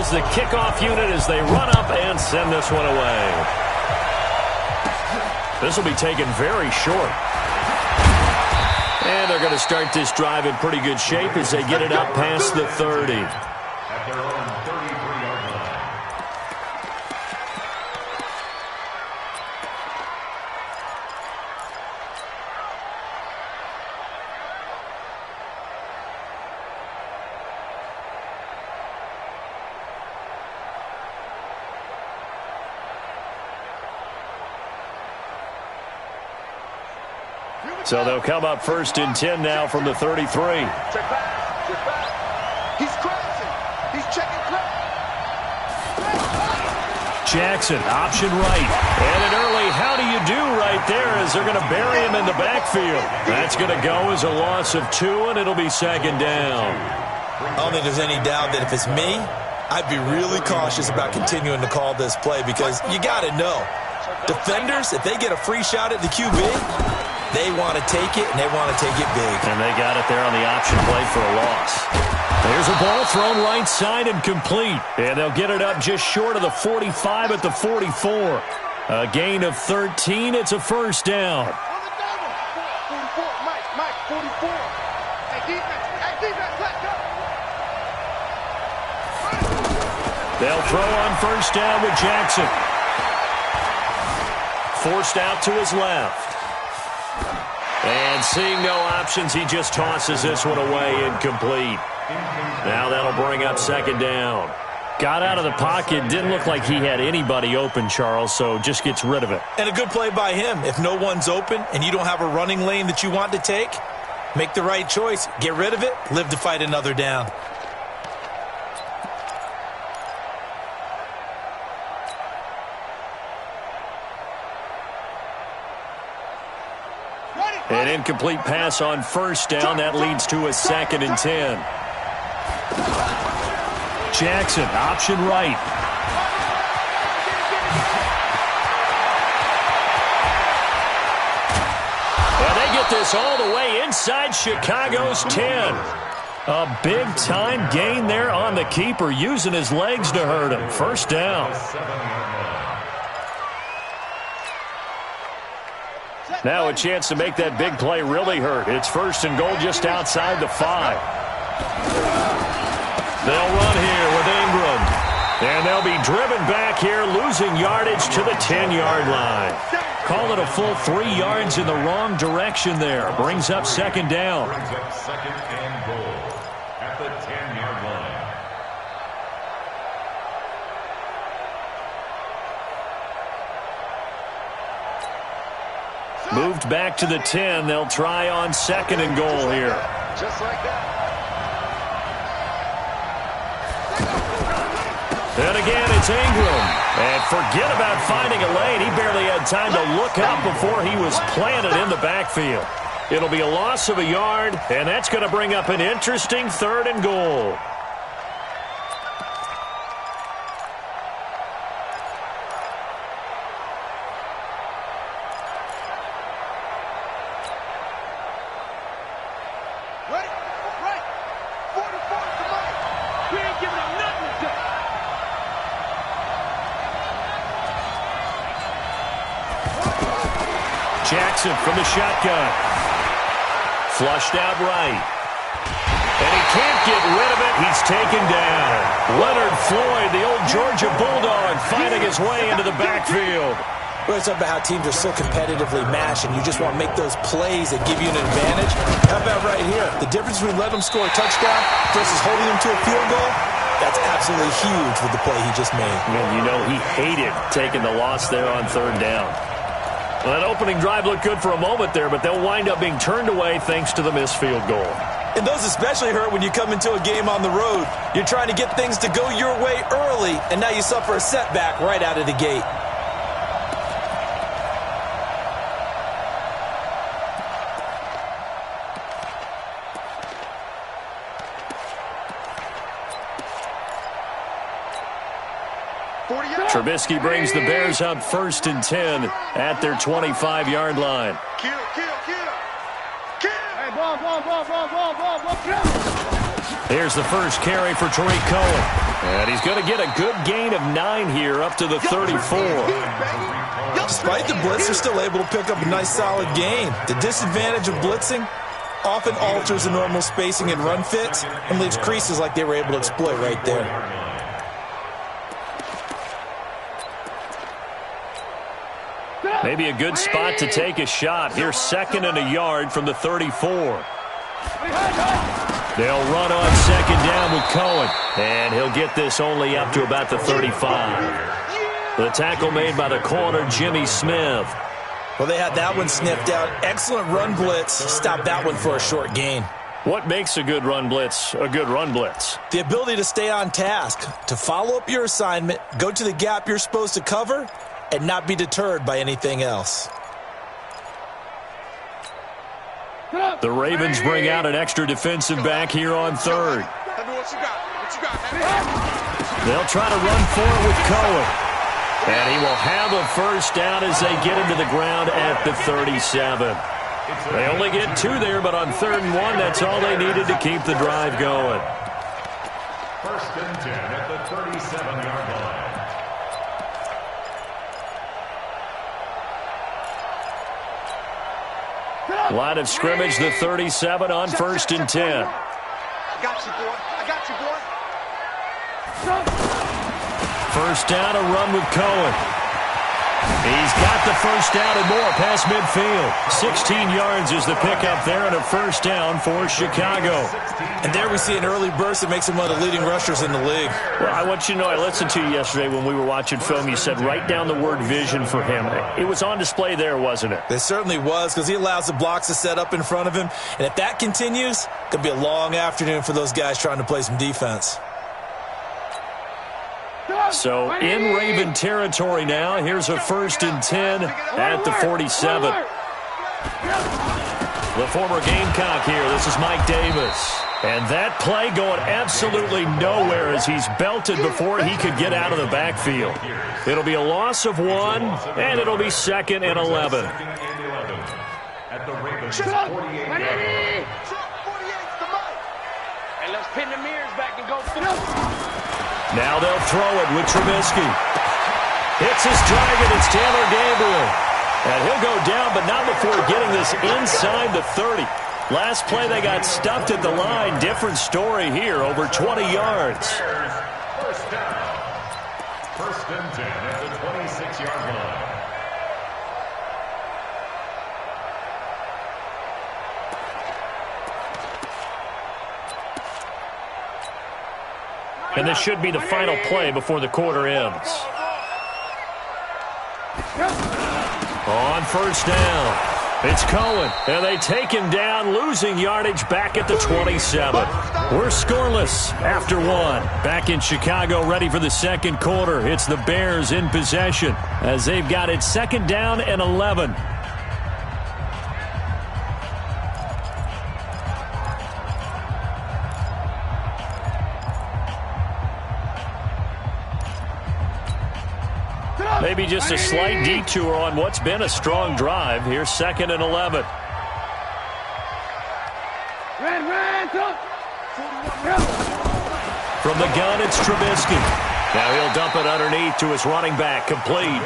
is the kickoff unit as they run up and send this one away. This will be taken very short. And they're going to start this drive in pretty good shape as they get it up past the 30. At their own 33-yard line. So they'll come up 1st and 10 now from the 33. Check back. He's crossing. He's checking crack. Jackson, option right. And an early how do you do right there as they're going to bury him in the backfield. That's going to go as a loss of 2, and it'll be 2nd down. I don't think there's any doubt that if it's me, I'd be really cautious about continuing to call this play because you got to know. Defenders, if they get a free shot at the QB, they want to take it, and they want to take it big. And they got it there on the option play for a loss. There's a ball thrown right side and complete. And they'll get it up just short of the 45 at the 44. A gain of 13. It's a 1st down. 44, Mike, 44. Hey, defense, let's go. They'll throw on 1st down with Jackson. Forced out to his left. And seeing no options, he just tosses this one away incomplete. Now that'll bring up 2nd down. Got out of the pocket, didn't look like he had anybody open, Charles, so just gets rid of it. And a good play by him. If no one's open and you don't have a running lane that you want to take, make the right choice. Get rid of it, live to fight another down. An incomplete pass on 1st down. That leads to a 2nd and 10. Jackson, option right. And they get this all the way inside Chicago's 10. A big-time gain there on the keeper, using his legs to hurt him. 1st down. Now a chance to make that big play really hurt. It's 1st and goal just outside the 5. They'll run here with Ingram. And they'll be driven back here, losing yardage to the 10-yard line. Call it a full 3 yards in the wrong direction there. Brings up 2nd down. Brings up 2nd and goal at the 10-yard line. Moved back to the 10. They'll try on 2nd and goal here. Just like that. And again, it's Ingram. And forget about finding a lane. He barely had time to look up before he was planted in the backfield. It'll be a loss of a yard, and that's going to bring up an interesting 3rd and goal. Jackson from the shotgun. Flushed out right. And he can't get rid of it. He's taken down. Leonard Floyd, the old Georgia Bulldog, finding his way into the backfield. Well, it's about how teams are so competitively matched, and you just want to make those plays that give you an advantage. How about right here? The difference between letting them score a touchdown versus holding them to a field goal, that's absolutely huge with the play he just made. And you know he hated taking the loss there on 3rd down. Well, that opening drive looked good for a moment there, but they'll wind up being turned away thanks to the missed field goal. And those especially hurt when you come into a game on the road. You're trying to get things to go your way early, and now you suffer a setback right out of the gate. Trubisky brings the Bears up 1st and 10 at their 25-yard line. Here's the first carry for Tariq Cohen. And he's going to get a good gain of 9 here up to the 34. Despite the blitz, they're still able to pick up a nice solid gain. The disadvantage of blitzing often alters the normal spacing and run fits and leaves creases like they were able to exploit right there. Maybe a good spot to take a shot. Here's 2nd and a yard from the 34. They'll run on 2nd down with Cohen. And he'll get this only up to about the 35. The tackle made by the corner, Jimmy Smith. Well, they had that one sniffed out. Excellent run blitz. Stopped that one for a short gain. What makes a good run blitz a good run blitz? The ability to stay on task, to follow up your assignment, go to the gap you're supposed to cover, and not be deterred by anything else. The Ravens bring out an extra defensive back here on 3rd. They'll try to run forward with Cohen. And he will have a first down as they get him to the ground at the 37. They only get 2 there, but on 3rd and 1, that's all they needed to keep the drive going. 1st and 10 at the 37-yard line. Line of scrimmage, the 37 on 1st and 10. I got you, boy. I got you, boy. First down, a run with Cohen. He's got the first down and more past midfield. 16 yards is the pickup there and a first down for Chicago. And there we see an early burst that makes him one of the leading rushers in the league. Well, I want you to know, I listened to you yesterday when we were watching film. You said write down the word vision for him. It was on display there, wasn't it? It certainly was, because he allows the blocks to set up in front of him. And if that continues, it could be a long afternoon for those guys trying to play some defense. So in Raven territory now. Here's a 1st and 10 at the 47. The former Gamecock here. This is Mike Davis. And that play going absolutely nowhere as he's belted before he could get out of the backfield. It'll be a loss of 1, and it'll be 2nd and 11. At the Ravens 48-yard line. Hey, let's pin the mirrors back and go through. Now they'll throw it with Trubisky. Hits his target. It's Taylor Gabriel. And he'll go down, but not before getting this inside the 30. Last play, they got stuffed at the line. Different story here, over 20 yards. First down. 1st and 10 at the 26-yard line. And this should be the final play before the quarter ends. On 1st down, it's Cohen. And they take him down, losing yardage back at the 27. We're scoreless after 1. Back in Chicago, ready for the 2nd quarter. It's the Bears in possession as they've got it 2nd down and 11. Maybe just a slight detour on what's been a strong drive. Here's 2nd and 11. From the gun, it's Trubisky. Now he'll dump it underneath to his running back, complete.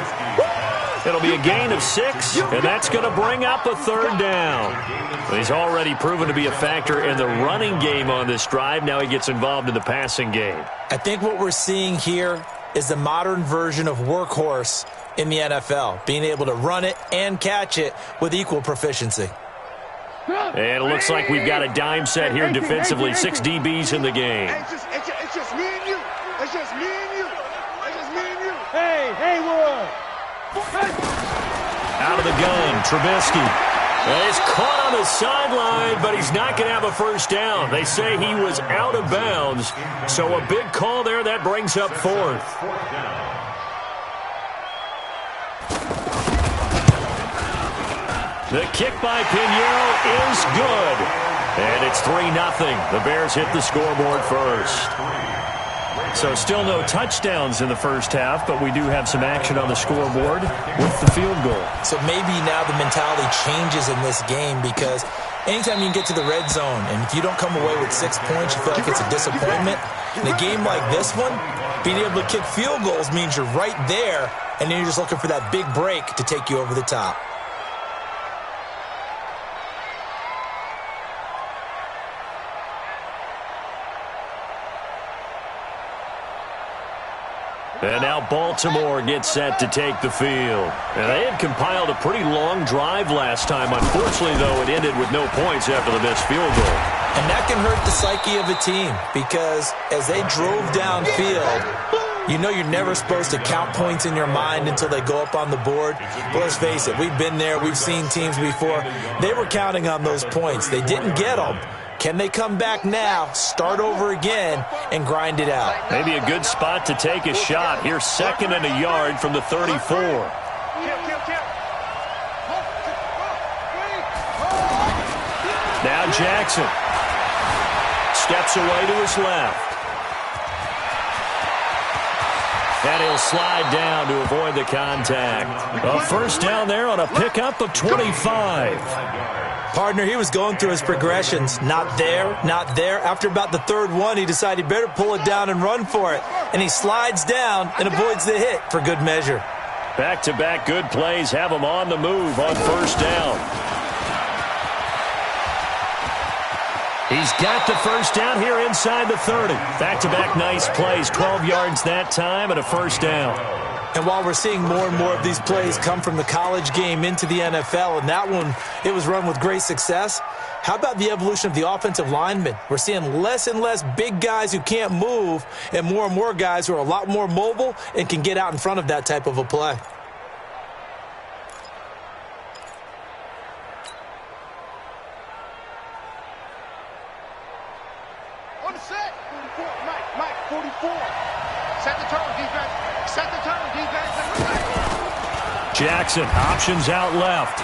It'll be a gain of 6, and that's going to bring up a 3rd down. He's already proven to be a factor in the running game on this drive. Now he gets involved in the passing game. I think what we're seeing here is the modern version of workhorse in the NFL, being able to run it and catch it with equal proficiency. And it looks like we've got a dime set here defensively. 6 DBs in the game. It's just me and you. It's just me and you. It's just me and you. Hey, Wood. Out of the gun, Trubisky. He's caught on the sideline, but he's not going to have a first down. They say he was out of bounds, so a big call there. That brings up 4th. The kick by Pinheiro is good, and it's 3-0. The Bears hit the scoreboard first. So still no touchdowns in the first half, but we do have some action on the scoreboard with the field goal. So maybe now the mentality changes in this game because Anytime you can get to the red zone, and if you don't come away with 6 points, you feel like it's a disappointment. In a game like this one, being able to kick field goals means you're right there, and then you're just looking for that big break to take you over the top. And now Baltimore gets set to take the field. And they had compiled a pretty long drive last time. Unfortunately, though, it ended with no points after the missed field goal. And that can hurt the psyche of a team because as they drove downfield, you know you're never supposed to count points in your mind until they go up on the board. But let's face it, we've been there. We've seen teams before. They were counting on those points. They didn't get them. Can they come back now, start over again, and grind it out? Maybe a good spot to take a shot. Here's 2nd and a yard from the 34. Now Jackson steps away to his left. And he'll slide down to avoid the contact. A first down there on a pickup of 25. Partner, he was going through his progressions. Not there, not there. After about the 3rd one, he decided he better pull it down and run for it. And he slides down and avoids the hit for good measure. Back-to-back good plays have him on the move on first down. He's got the first down here inside the 30. Back-to-back nice plays, 12 yards that time and a first down. And while we're seeing more and more of these plays come from the college game into the NFL, and that one, it was run with great success, how about the evolution of the offensive linemen? We're seeing less and less big guys who can't move and more guys who are a lot more mobile and can get out in front of that type of a play. On the set. 44. Mike, 44. Set the tone, defense. Set the tone, defense. Jackson, options out left.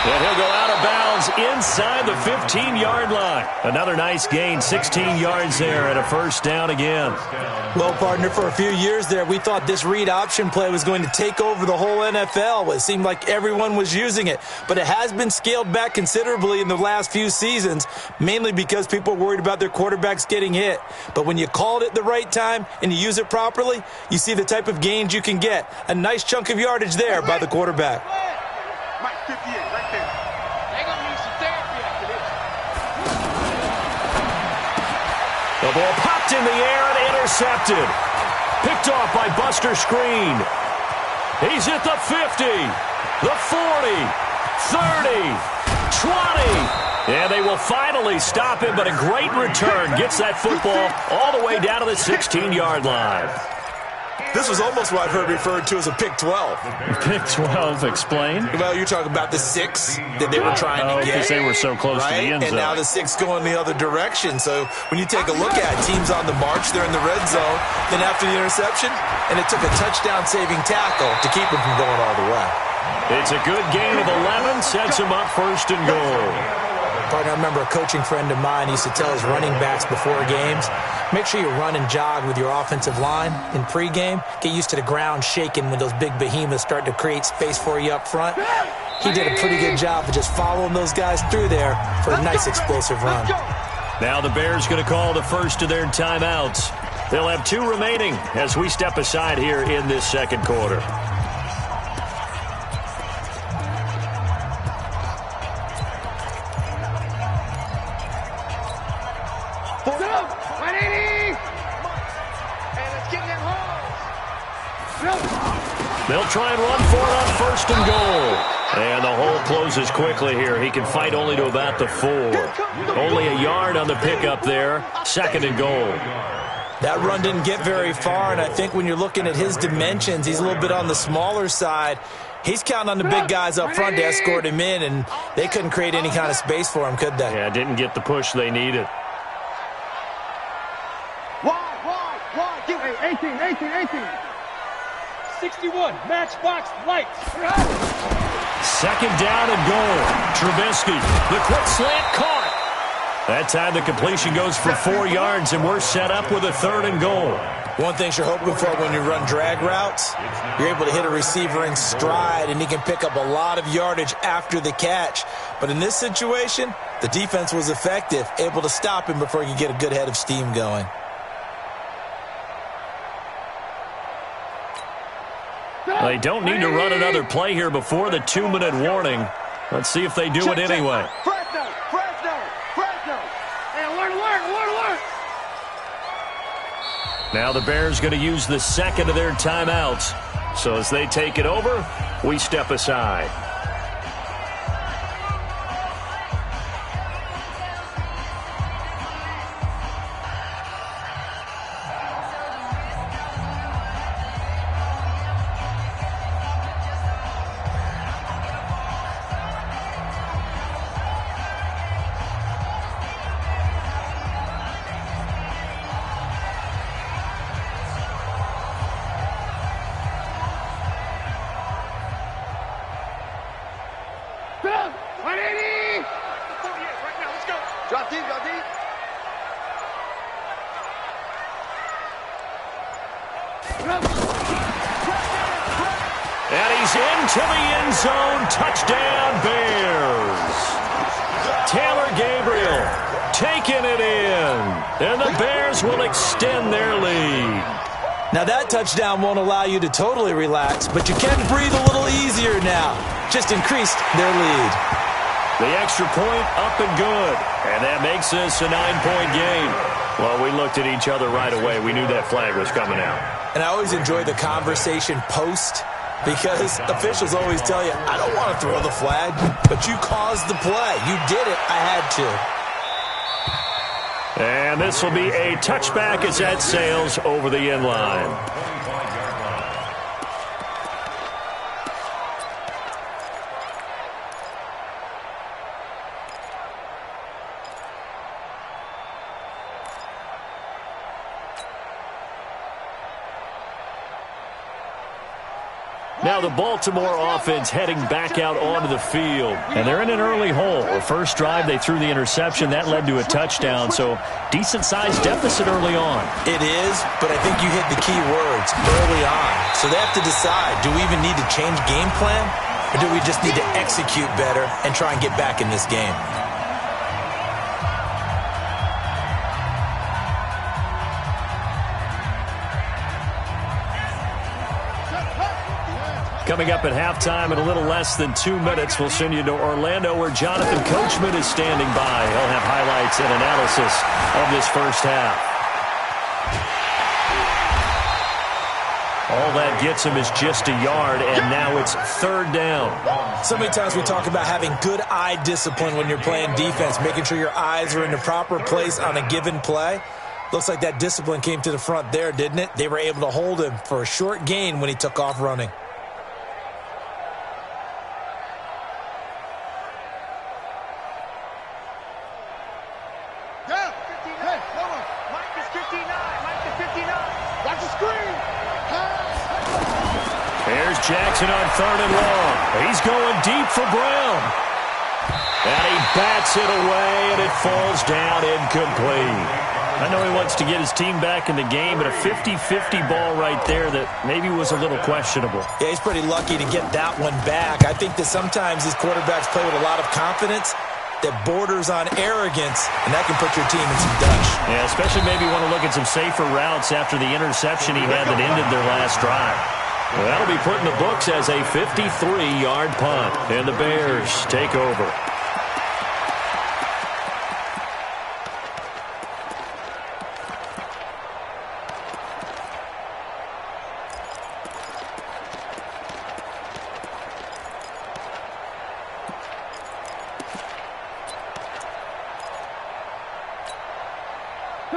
And he'll go out of bounds inside the 15-yard line. Another nice gain, 16 yards there and a first down again. Well, partner, for a few years there, we thought this read option play was going to take over the whole NFL. It seemed like everyone was using it. But it has been scaled back considerably in the last few seasons, mainly because people are worried about their quarterbacks getting hit. But when you call it at the right time and you use it properly, you see the type of gains you can get. A nice chunk of yardage there by the quarterback. Mike, 58, right there. They're going to need some therapy after this. The ball popped in the air and intercepted. Picked off by Buster Screen. He's at the 50, the 40, 30, 20. And they will finally stop him, but a great return. Gets that football all the way down to the 16-yard line. This was almost what I've heard referred to as a pick 12. Pick 12, explain. Well, you're talking about the 6 that they were trying to get. Because they were so close to the end zone. And now the 6 going the other direction. So when you take a look at teams on the march, they're in the red zone. Then after the interception, and it took a touchdown-saving tackle to keep them from going all the way. It's a good gain of 11, sets them up first and goal. Partner, I remember a coaching friend of mine used to tell his running backs before games, make sure you run and jog with your offensive line in pregame. Get used to the ground shaking when those big behemoths start to create space for you up front. He did a pretty good job of just following those guys through there for a nice explosive run. Now the Bears going to call the first of their timeouts. They'll have 2 remaining as we step aside here in this second quarter. They'll try and run for it on first and goal. And the hole closes quickly here. He can fight only to about the 4. Only a yard on the pickup there. Second and goal. That run didn't get very far, and I think when you're looking at his dimensions, he's a little bit on the smaller side. He's counting on the big guys up front to escort him in, and they couldn't create any kind of space for him, could they? Yeah, didn't get the push they needed. Wide. Give me 18. 61, matchbox lights. Second down and goal. Trubisky, the quick slant caught. That time the completion goes for 4 yards, and we're set up with a 3rd and goal. One thing you're hoping for when you run drag routes, you're able to hit a receiver in stride, and he can pick up a lot of yardage after the catch. But in this situation, the defense was effective, able to stop him before he could get a good head of steam going. They don't need to run another play here before the 2-minute warning. Let's see if they do it anyway. Fresno. Hey, alert. Now the Bears going to use the second of their timeouts. So as they take it over, we step aside. And he's into the end zone. Touchdown, Bears. Taylor Gabriel taking it in. And the Bears will extend their lead. Now that touchdown won't allow you to totally relax, but you can breathe a little easier now. Just increased their lead. The extra point up and good. And that makes this a 9-point game. Well, we looked at each other right away. We knew that flag was coming out. And I always enjoy the conversation post, because officials always tell you, I don't want to throw the flag, but you caused the play. You did it. I had to. And this will be a touchback as that sails over the end line. Now the Baltimore offense heading back out onto the field. And they're in an early hole. The first drive, they threw the interception. That led to a touchdown. So decent-sized deficit early on. It is, but I think you hit the key words early on. So they have to decide, do we even need to change game plan? Or do we just need to execute better and try and get back in this game? Coming up at halftime in a little less than 2 minutes, we'll send you to Orlando where Jonathan Coachman is standing by. He'll have highlights and analysis of this first half. All that gets him is just a yard, and now it's third down. So many times we talk about having good eye discipline when you're playing defense, making sure your eyes are in the proper place on a given play. Looks like that discipline came to the front there, didn't it? They were able to hold him for a short gain when he took off running. There's Jackson on third and long. He's going deep for Brown. And he bats it away, and it falls down incomplete. I know he wants to get his team back in the game, but a 50-50 ball right there that maybe was a little questionable. Yeah, he's pretty lucky to get that one back. I think that sometimes these quarterbacks play with a lot of confidence that borders on arrogance, and that can put your team in some dutch. Yeah, especially maybe want to look at some safer routes after the interception he had that ended their last drive. Well, that'll be put in the books as a 53-yard punt, and the Bears take over.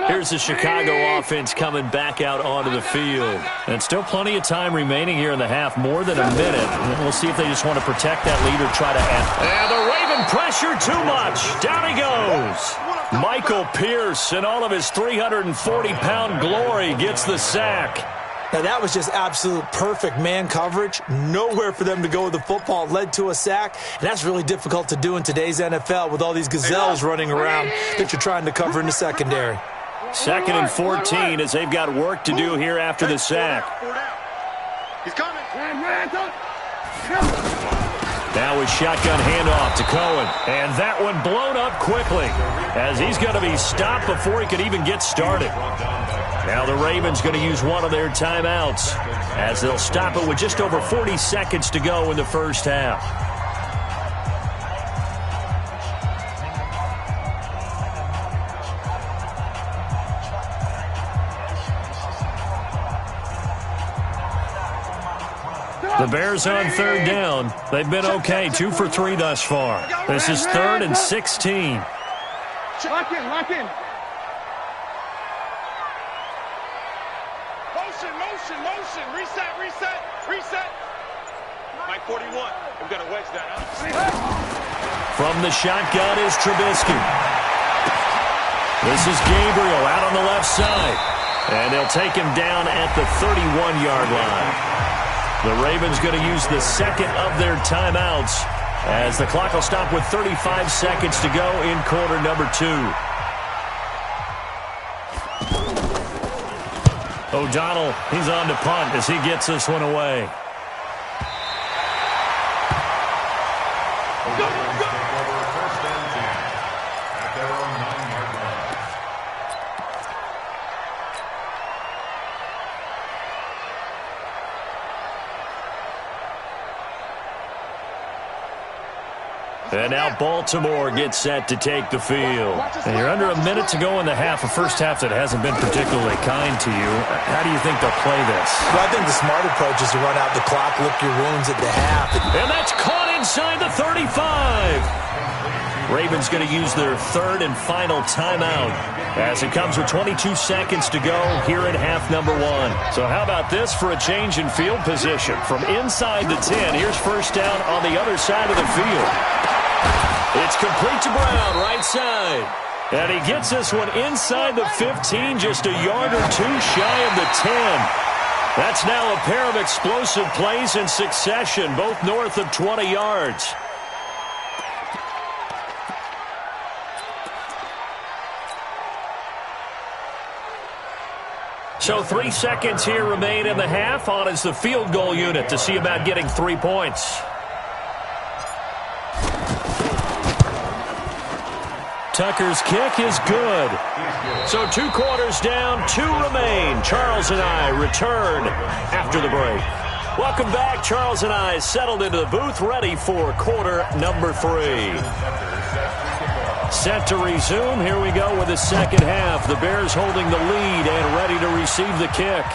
Here's the Chicago offense coming back out onto the field. And still plenty of time remaining here in the half, more than a minute. And we'll see if they just want to protect that lead or try to end. And the Raven pressure too much. Down he goes. Michael Pierce in all of his 340-pound glory gets the sack. Now that was just absolute perfect man coverage. Nowhere for them to go with the football. Led to a sack. And that's really difficult to do in today's NFL with all these gazelles running around that you're trying to cover in the secondary. 2nd and 14 as they've got work to do here after the sack. He's coming. Now a shotgun handoff to Cohen. And that one blown up quickly as he's going to be stopped before he could even get started. Now the Ravens going to use one of their timeouts as they'll stop it with just over 40 seconds to go in the first half. The Bears on 3rd down. They've been okay, 2 for 3 thus far. This is 3rd and 16. Lock in, lock in. Motion. Reset. Mike 41. We've got to wedge that out. From the shotgun is Trubisky. This is Gabriel out on the left side. And they'll take him down at the 31-yard line. The Ravens going to use the second of their timeouts as the clock will stop with 35 seconds to go in quarter number 2. O'Donnell, he's on to punt as he gets this one away. And now Baltimore gets set to take the field. And you're under a minute to go in the half, a first half that hasn't been particularly kind to you. How do you think they'll play this? Well, I think the smart approach is to run out the clock, lick your wounds at the half. And that's caught inside the 35. Ravens going to use their 3rd and final timeout as it comes with 22 seconds to go here in half number 1. So how about this for a change in field position? From inside the 10, here's first down on the other side of the field. It's complete to Brown, right side. And he gets this one inside the 15, just a yard or 2 shy of the 10. That's now a pair of explosive plays in succession, both north of 20 yards. So 3 seconds here remain in the half. On is the field goal unit to see about getting 3 points. Tucker's kick is good. So 2 quarters down, 2 remain. Charles and I return after the break. Welcome back. Charles and I settled into the booth, ready for quarter number 3. Set to resume. Here we go with the second half. The Bears holding the lead and ready to receive the kick.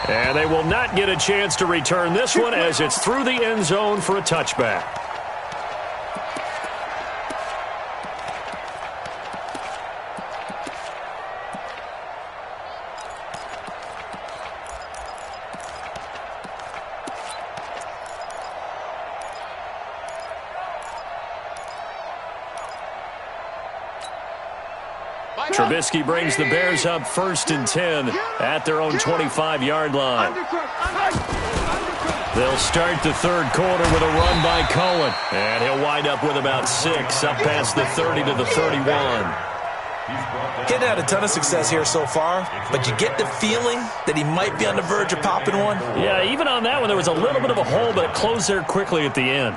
And they will not get a chance to return this one as it's through the end zone for a touchback. Trubisky brings the Bears up 1st and 10 at their own 25-yard line. They'll start the 3rd quarter with a run by Cohen. And he'll wind up with about 6 up past the 30 to the 31. Getting had a ton of success here so far, but you get the feeling that he might be on the verge of popping one. Yeah, even on that one, there was a little bit of a hole, but it closed there quickly at the end.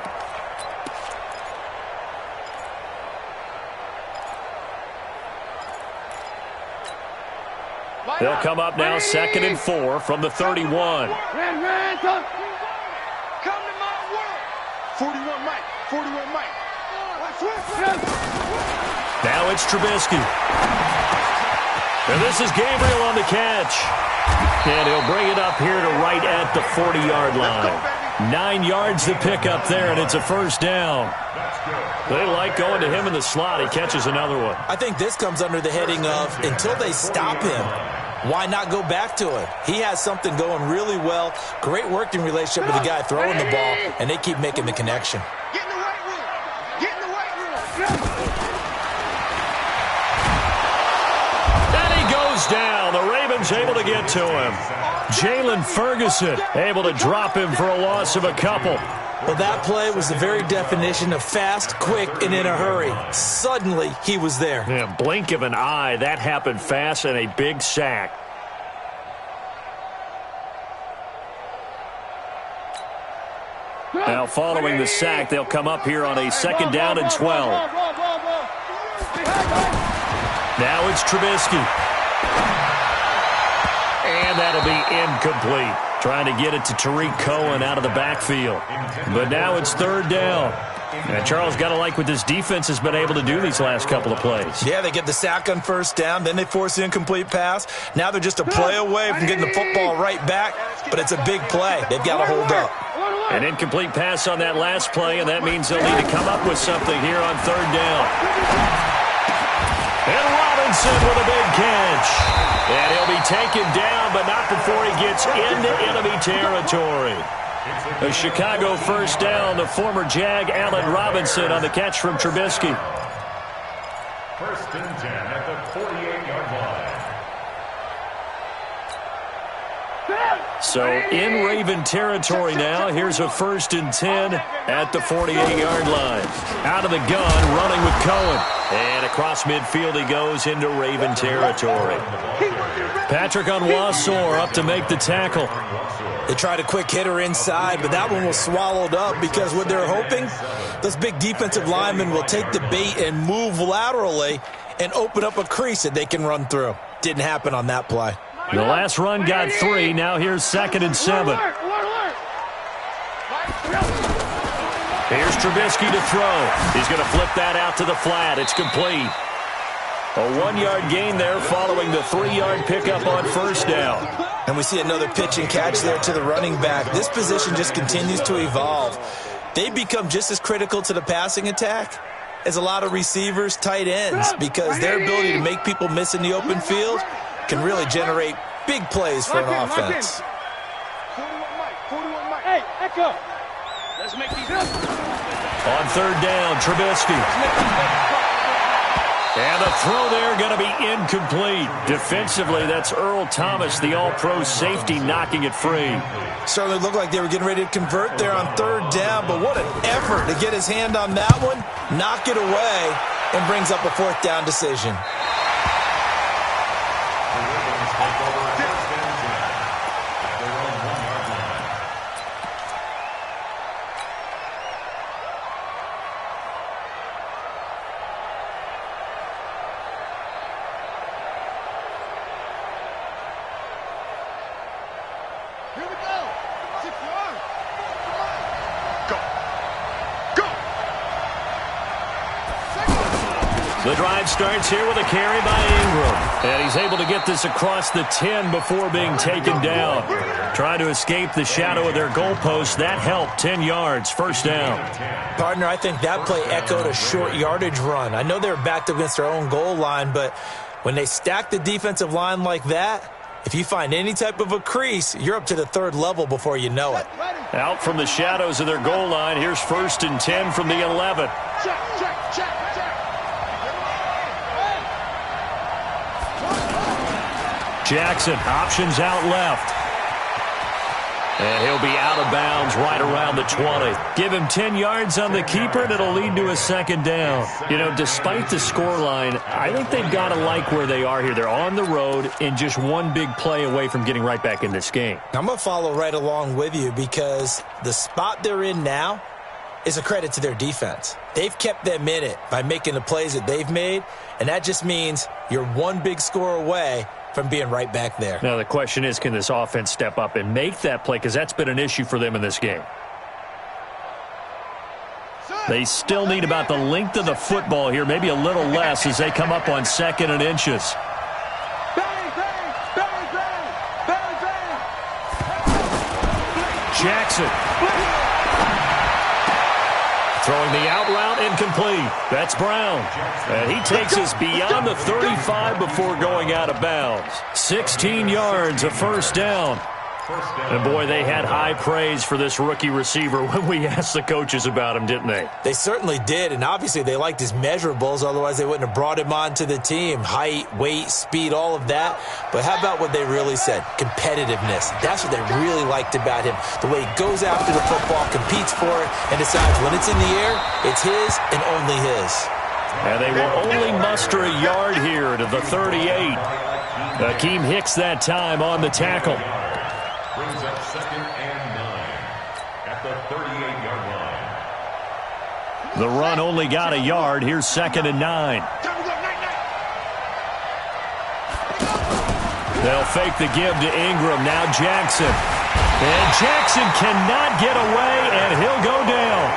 They'll come up now 2nd and 4 from the 31. Come to my world. 41 Mike. 41 Mike. Now it's Trubisky. And this is Gabriel on the catch. And he'll bring it up here to right at the 40-yard line. 9 yards to pick up there, and it's a first down. They like going to him in the slot. He catches another one. I think this comes under the heading of until they stop him, why not go back to it? He has something going really well. Great working relationship with the guy throwing the ball, and they keep making the connection. Get in the weight room. Get in the weight room. And he goes down. The Ravens able to get to him. Jalen Ferguson able to drop him for a loss of a couple. Well, that play was the very definition of fast, quick, and in a hurry. Suddenly, he was there. Yeah, blink of an eye, that happened fast, and a big sack. Now, following the sack, they'll come up here on a 2nd down and 12. Now it's Trubisky. And that'll be incomplete. Trying to get it to Tariq Cohen out of the backfield. But now it's 3rd down. And Charles, got to like what this defense has been able to do these last couple of plays. Yeah, they get the sack on 1st down, then they force the incomplete pass. Now they're just a play away from getting the football right back, but it's a big play. They've got to hold up. An incomplete pass on that last play, and that means they'll need to come up with something here on 3rd down. And Robinson with a big catch. And he'll be taken down, but not before he gets into enemy territory. A Chicago 1st down, the former Jag Allen Robinson on the catch from Trubisky. 1st and 10 at the 48-yard line. So in Raven territory now. Here's a 1st and 10 at the 48-yard line. Out of the gun, running with Cohen. And across midfield he goes into Raven territory. Patrick Onwuasor up to make the tackle. They tried a quick hitter inside, but that one was swallowed up because what they're hoping, those big defensive linemen will take the bait and move laterally and open up a crease that they can run through. Didn't happen on that play. The last run got 3. Now here's 2nd and 7. Here's Trubisky to throw. He's going to flip that out to the flat. It's complete. A 1-yard gain there following the 3-yard pickup on 1st down. And we see another pitch and catch there to the running back. This position just continues to evolve. They become just as critical to the passing attack as a lot of receivers, tight ends, because their ability to make people miss in the open field can really generate big plays for an offense. 41 Mike. Hey, Echo. Let's make these up. On 3rd down, Trubisky. And the throw there going to be incomplete. Defensively, that's Earl Thomas, the all-pro safety, knocking it free. Certainly looked like they were getting ready to convert there on 3rd down, but what an effort to get his hand on that one, knock it away, and brings up a 4th down decision. The drive starts here with a carry by Ingram. And he's able to get this across the 10 before being taken down. Trying to escape the shadow of their goalpost. That helped. 10 yards. 1st down. Partner, I think that play echoed a short yardage run. I know they were backed up against their own goal line, but when they stack the defensive line like that, if you find any type of a crease, you're up to the 3rd level before you know it. Out from the shadows of their goal line. Here's 1st and 10 from the 11. Check. Jackson, options out left. And he'll be out of bounds right around the 20. Give him 10 yards on the keeper, and it'll lead to a 2nd down. You know, despite the scoreline, I think they've got to like where they are here. They're on the road and just one big play away from getting right back in this game. I'm going to follow right along with you because the spot they're in now is a credit to their defense. They've kept them in it by making the plays that they've made, and that just means you're one big score away from being right back there. Now the question is, can this offense step up and make that play? Because that's been an issue for them in this game. They still need about the length of the football here, maybe a little less as they come up on 2nd and inches. Jackson. Throwing the out route, incomplete. That's Brown. And he takes us beyond the 35 before going out of bounds. 16 yards, a 1st down. And, boy, they had high praise for this rookie receiver when we asked the coaches about him, didn't they? They certainly did, and obviously they liked his measurables. Otherwise, they wouldn't have brought him onto the team. Height, weight, speed, all of that. But how about what they really said? Competitiveness. That's what they really liked about him. The way he goes after the football, competes for it, and decides when it's in the air, it's his and only his. And they will only muster a yard here to the 38. Akeem Hicks that time on the tackle. Brings up 2nd and 9 at the 38-yard line. The run only got a yard. Here's 2nd and 9. They'll fake the give to Ingram. Now Jackson. And Jackson cannot get away, and he'll go down.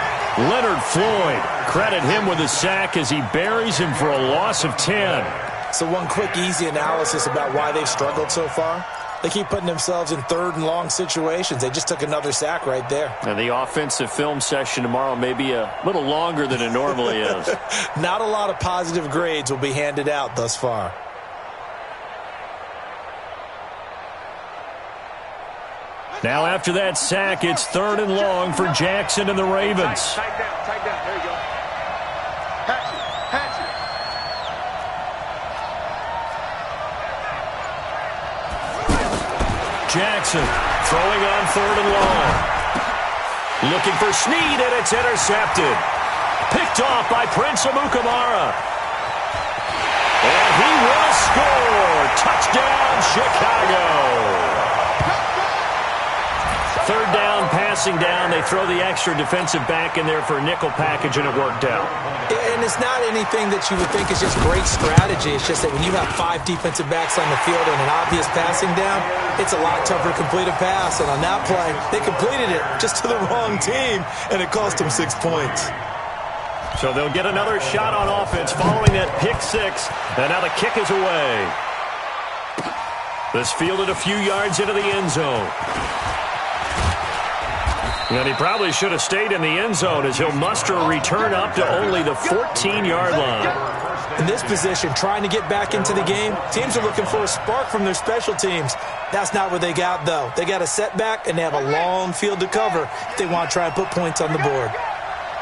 Leonard Floyd, credit him with a sack as he buries him for a loss of 10. So one quick, easy analysis about why they've struggled so far. They keep putting themselves in 3rd and long situations. They just took another sack right there. And the offensive film session tomorrow may be a little longer than it normally is. Not a lot of positive grades will be handed out thus far. Now after that sack, it's 3rd and long for Jackson and the Ravens. Tight down. There you go. Patch it. Jackson throwing on 3rd and long. Looking for Snead, and it's intercepted. Picked off by Prince Amukamara. And he will score. Touchdown, Chicago. 3rd down, passing down. They throw the extra defensive back in there for a nickel package, and it worked out. And it's not anything that you would think is just great strategy. It's just that when you have 5 defensive backs on the field and an obvious passing down, it's a lot tougher to complete a pass. And on that play, they completed it just to the wrong team, and it cost them 6 points. So they'll get another shot on offense following that pick 6. And now the kick is away. This fielded a few yards into the end zone. And he probably should have stayed in the end zone as he'll muster a return up to only the 14-yard line. In this position, trying to get back into the game, teams are looking for a spark from their special teams. That's not what they got, though. They got a setback, and they have a long field to cover if they want to try and put points on the board.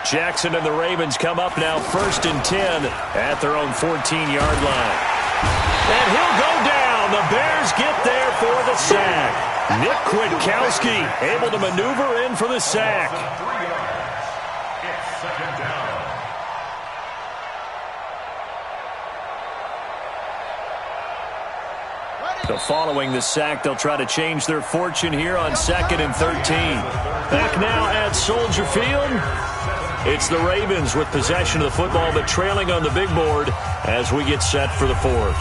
Jackson and the Ravens come up now 1st and 10 at their own 14-yard line. And he'll go down. The Bears get there for the sack. Nick Kwiatkowski able to maneuver in for the sack. It's 2nd down. So following the sack, they'll try to change their fortune here on 2nd and 13. Back now at Soldier Field. It's the Ravens with possession of the football, but trailing on the big board as we get set for the 4th.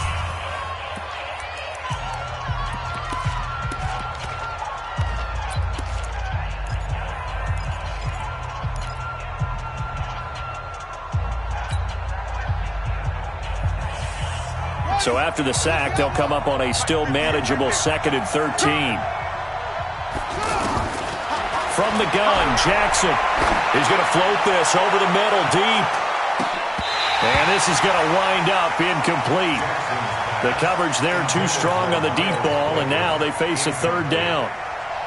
So after the sack, they'll come up on a still manageable 2nd and 13. From the gun, Jackson is going to float this over the middle deep. And this is going to wind up incomplete. The coverage there too strong on the deep ball, and now they face a 3rd down.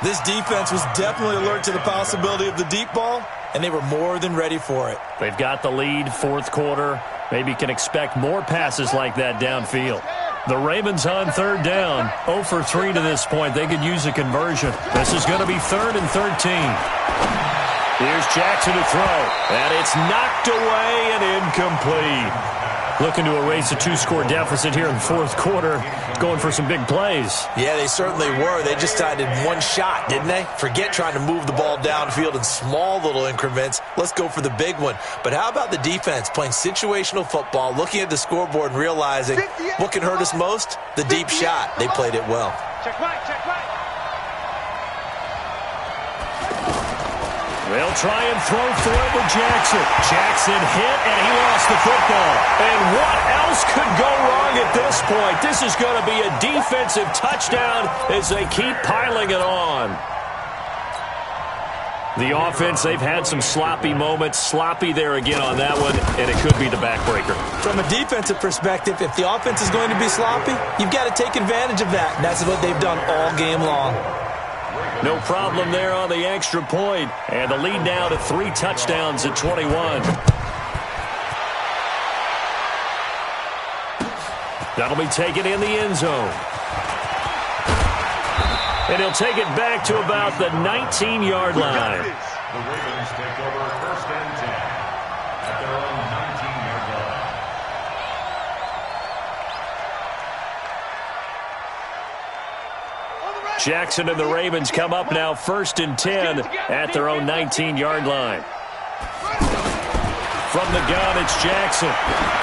This defense was definitely alert to the possibility of the deep ball, and they were more than ready for it. They've got the lead, 4th quarter. Maybe can expect more passes like that downfield. The Ravens on 3rd down. 0 for 3 to this point. They could use a conversion. This is going to be 3rd and 13. Here's Jackson to throw. And it's knocked away and incomplete. Looking to erase a 2-score deficit here in the 4th quarter. Going for some big plays. Yeah, they certainly were. They just decided one shot, didn't they? Forget trying to move the ball downfield in small little increments. Let's go for the big one. But how about the defense playing situational football, looking at the scoreboard and realizing what can hurt us most? The deep shot. They played it well. Check right. They'll try and throw for it with Jackson. Jackson hit, and he lost the football. And what else could go wrong at this point? This is going to be a defensive touchdown as they keep piling it on. The offense, they've had some sloppy moments. Sloppy there again on that one, and it could be the backbreaker. From a defensive perspective, if the offense is going to be sloppy, you've got to take advantage of that. And that's what they've done all game long. No problem there on the extra point. And the lead now to 3 touchdowns at 21. That'll be taken in the end zone. And he'll take it back to about the 19-yard line. The Ravens take over 1st and 10 at their own 19-yard line. Jackson and the Ravens come up now 1st and 10 at their own 19-yard line. From the gun, it's Jackson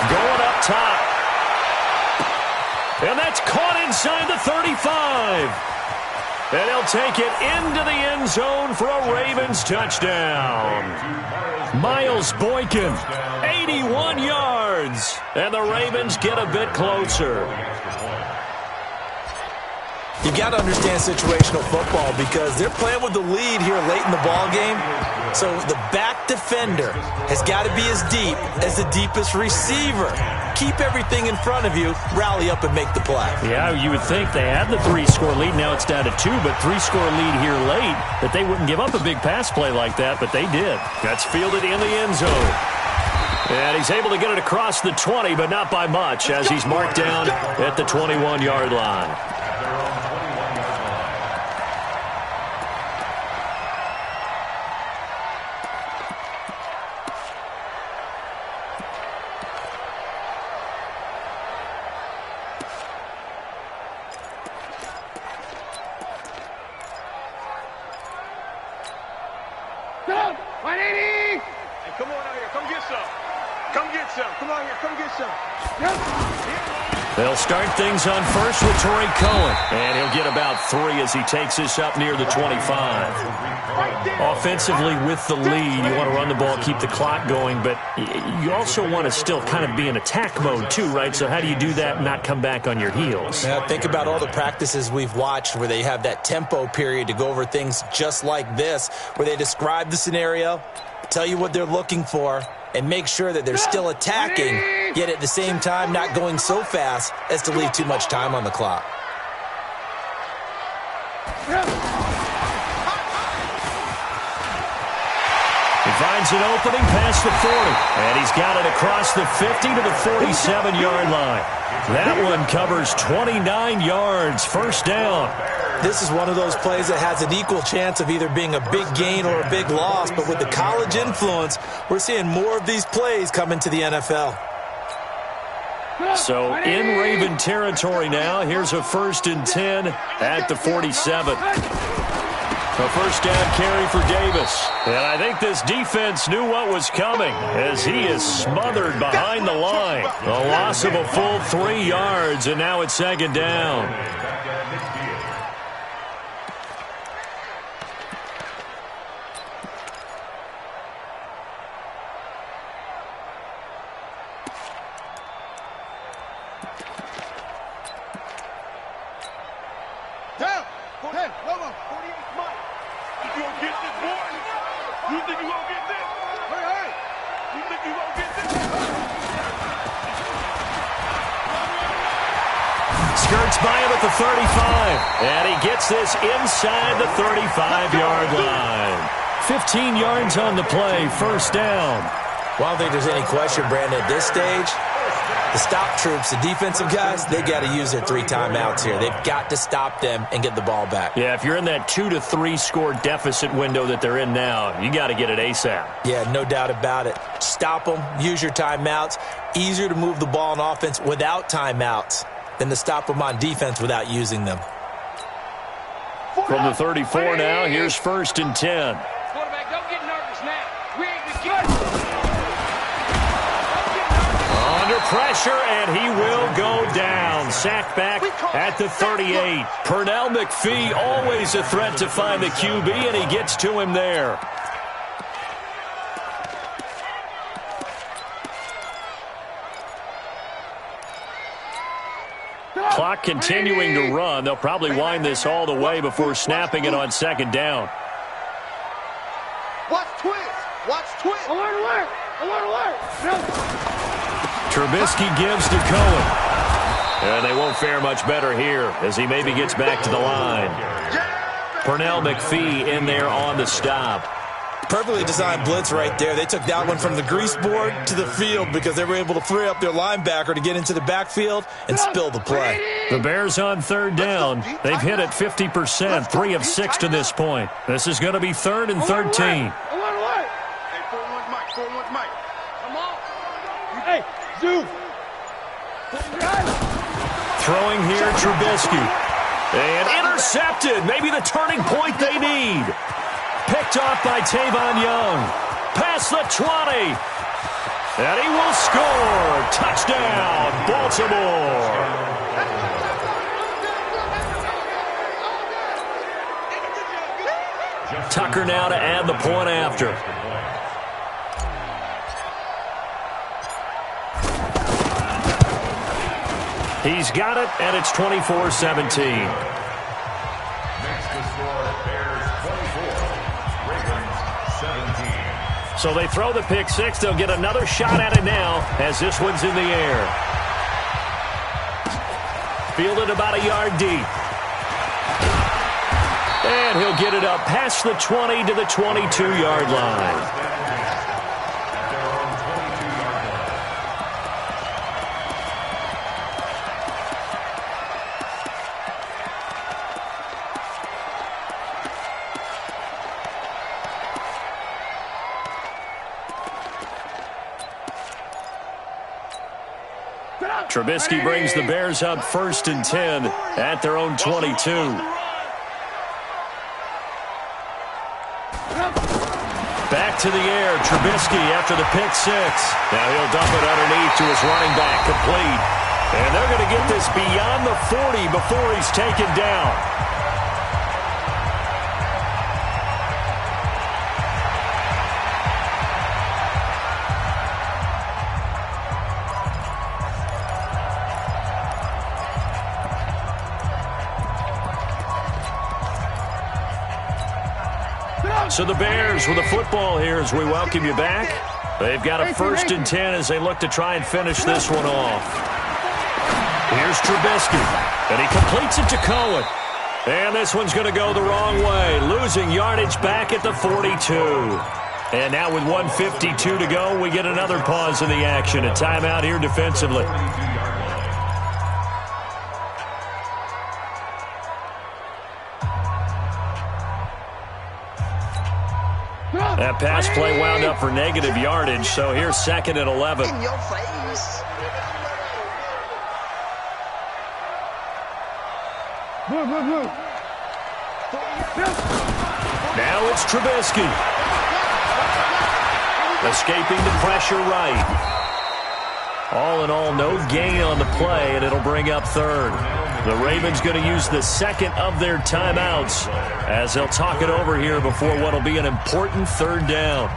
going up top. And that's caught inside the 35. And he'll take it into the end zone for a Ravens touchdown. Miles Boykin, 81 yards. And the Ravens get a bit closer. You've got to understand situational football because they're playing with the lead here late in the ball game. So the back defender has got to be as deep as the deepest receiver. Keep everything in front of you, rally up and make the play. Yeah, you would think they had the 3-score lead. Now it's down to 2, but 3-score lead here late, that they wouldn't give up a big pass play like that, but they did. That's fielded in the end zone. And he's able to get it across the 20, but not by much, as he's marked down at the 21-yard line. They'll start things on first with Torrey Cohen. And he'll get about 3 as he takes this up near the 25. Offensively with the lead, you want to run the ball, keep the clock going, but you also want to still kind of be in attack mode too, right? So how do you do that and not come back on your heels? Yeah, think about all the practices we've watched where they have that tempo period to go over things just like this, where they describe the scenario, tell you what they're looking for, and make sure that they're still attacking, yet at the same time not going so fast as to leave too much time on the clock. He finds an opening past the 40, and he's got it across the 50 to the 47-yard line. That one covers 29 yards, first down. This is one of those plays that has an equal chance of either being a big gain or a big loss, but with the college influence, we're seeing more of these plays come into the NFL. So in Raven territory now, here's a 1st and 10 at the 47. A first down carry for Davis. And I think this defense knew what was coming as he is smothered behind the line. A loss of a full 3 yards, and now it's 2nd down. Skirts by him at the 35, and he gets this inside the 35-yard line. 15 yards on the play, first down. Well, I don't think there's any question, Brandon, at this stage, the stop troops, the defensive guys, they got to use their 3 timeouts here. They've got to stop them and get the ball back. Yeah, if you're in that 2 to 3 score deficit window that they're in now, you got to get it ASAP. Yeah, no doubt about it. Stop them, use your timeouts. Easier to move the ball on offense without timeouts than to stop them on defense without using them. From the 34 now, here's 1st and 10. Quarterback, don't get nervous now. We ain't the kid. Under pressure, and he will go down. Sacked back at the 38. Pernell McPhee, always a threat to find the QB, and he gets to him there. Clock continuing to run. They'll probably wind this all the way before snapping it on 2nd down. Watch twist. Watch twist. Alert, alert. Alert, alert. No. Trubisky gives to Cohen. And they won't fare much better here as he maybe gets back to the line. Pernell McPhee in there on the stop. Perfectly designed blitz right there. They took that one from the grease board to the field because they were able to free up their linebacker to get into the backfield and spill the play. The Bears on third down. They've hit it 50%, 3 of 6 to this point. This is going to be 3rd and 13. Hey, 4-1's Mike. 4-1's Mike. Come on. Hey, Zoo. Throwing here, Trubisky. And intercepted. Maybe the turning point they need. Picked off by Tavon Young. Past the 20. And he will score. Touchdown, Baltimore. Tucker now to add the point after. He's got it, and it's 24-17. So they throw the pick six. They'll get another shot at it now as this one's in the air. Fielded about a yard deep. And he'll get it up past the 20 to the 22-yard line. Trubisky brings the Bears up 1st and 10 at their own 22. Back to the air, Trubisky after the pick six. Now he'll dump it underneath to his running back, complete. And they're going to get this beyond the 40 before he's taken down. So the Bears with the football here as we welcome you back. They've got a 1st and 10 as they look to try and finish this one off. Here's Trubisky, and he completes it to Cohen. And this one's going to go the wrong way, losing yardage back at the 42. And now with 1:52 to go, we get another pause in the action. A timeout here defensively. That pass play wound up for negative yardage, so here's 2nd and 11. In your face. Now it's Trubisky. Escaping the pressure right. All in all, no gain on the play, and it'll bring up 3rd. The Ravens going to use the 2nd of their timeouts as they'll talk it over here before what will be an important 3rd down.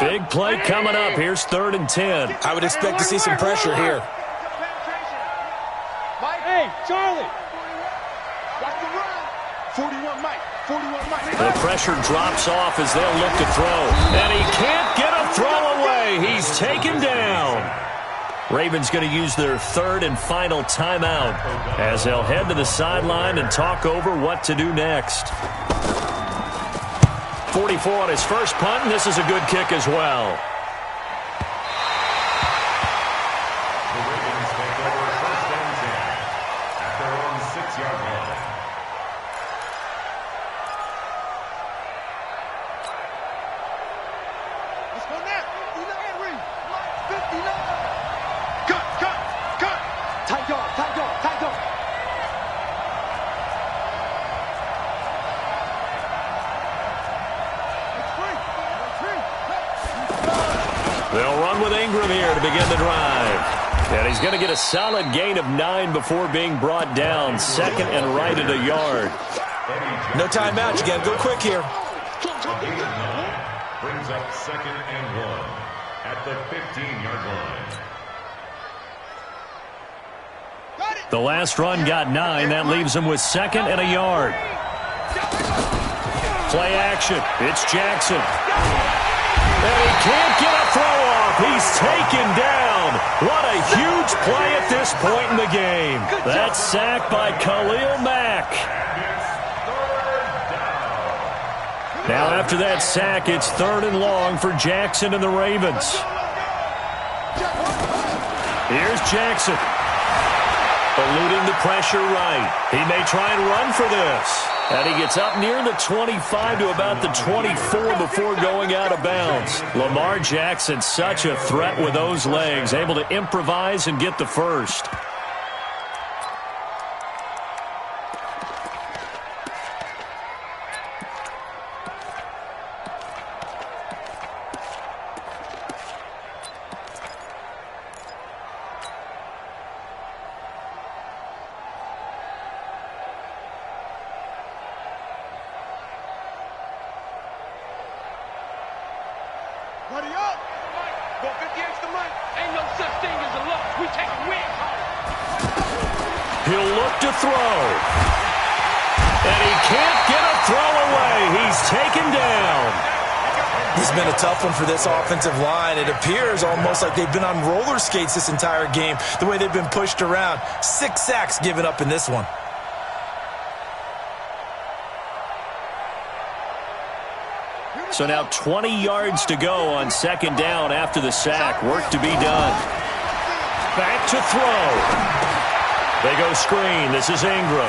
Big play coming up. Here's 3rd and 10. I would expect to see some pressure here. Hey, Charlie. Watch the run. 41 Mike. 41 Mike. The pressure drops off as they'll look to throw. And he can't get a throw away. He's taken down. Ravens going to use their 3rd and final timeout as they'll head to the sideline and talk over what to do next. 44 on his first punt, and this is a good kick as well. The Ravens take over 1st and 10 at their own 6-yard line. Let's go now. 59. Cut. Tight guard. They'll run with Ingram here to begin the drive. And he's going to get a solid gain of 9 before being brought down. 2nd and right at a yard. No timeout. You got to go quick here. brings up 2nd and 1 at the 15-yard line. The last run got 9. That leaves him with 2nd and a yard. Play action. It's Jackson. And he can't get a throw off. He's taken down. What a huge play at this point in the game. That's sacked by Khalil Mack. Now after that sack, it's 3rd and long for Jackson and the Ravens. Here's Jackson. Eluding the pressure right. He may try and run for this. And he gets up near the 25 to about the 24 before going out of bounds. Lamar Jackson, such a threat with those legs, able to improvise and get the first. Buddy up! Go 50 extra money. Ain't no such thing as a loss. We take a win home. He'll look to throw. And he can't get a throw away. He's taken down. This has been a tough one for this offensive line. It appears almost like they've been on roller skates this entire game, the way they've been pushed around. 6 sacks given up in this one. So now 20 yards to go on 2nd down after the sack. Work to be done. Back to throw. They go screen. This is Ingram.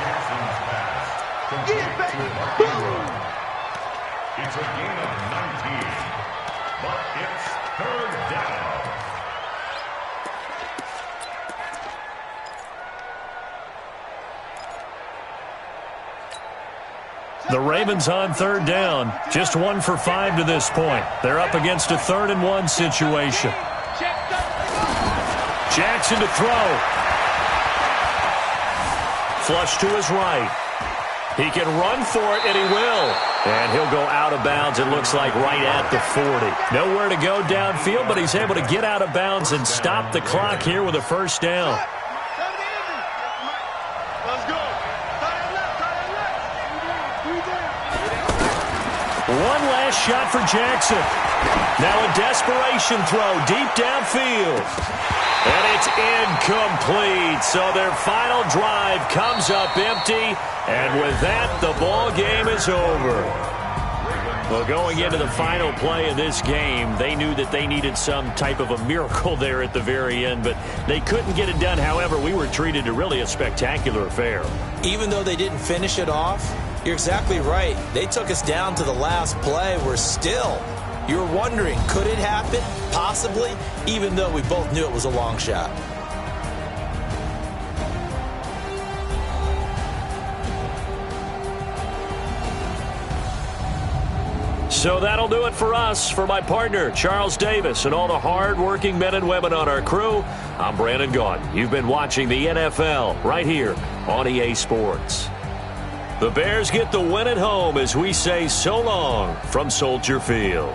Jackson's pass complete to Mark. It's a gain of 19, but it's 3rd down. The Ravens on 3rd down. Just 1 for 5 to this point. They're up against a 3rd and 1 situation. Jackson to throw. Flush to his right. He can run for it, and he will. And he'll go out of bounds, it looks like, right at the 40. Nowhere to go downfield, but he's able to get out of bounds and stop the clock here with a 1st down. One last shot for Jackson. Now a desperation throw deep downfield. And it's incomplete. So their final drive comes up empty. And with that, the ball game is over. Well, going into the final play of this game, they knew that they needed some type of a miracle there at the very end, but they couldn't get it done. However, we were treated to really a spectacular affair. Even though they didn't finish it off, you're exactly right. They took us down to the last play. We're still, you're wondering, could it happen? Possibly, even though we both knew it was a long shot. So that'll do it for us. For my partner, Charles Davis, and all the hard-working men and women on our crew, I'm Brandon Gaudin. You've been watching the NFL right here on EA Sports. The Bears get the win at home as we say so long from Soldier Field.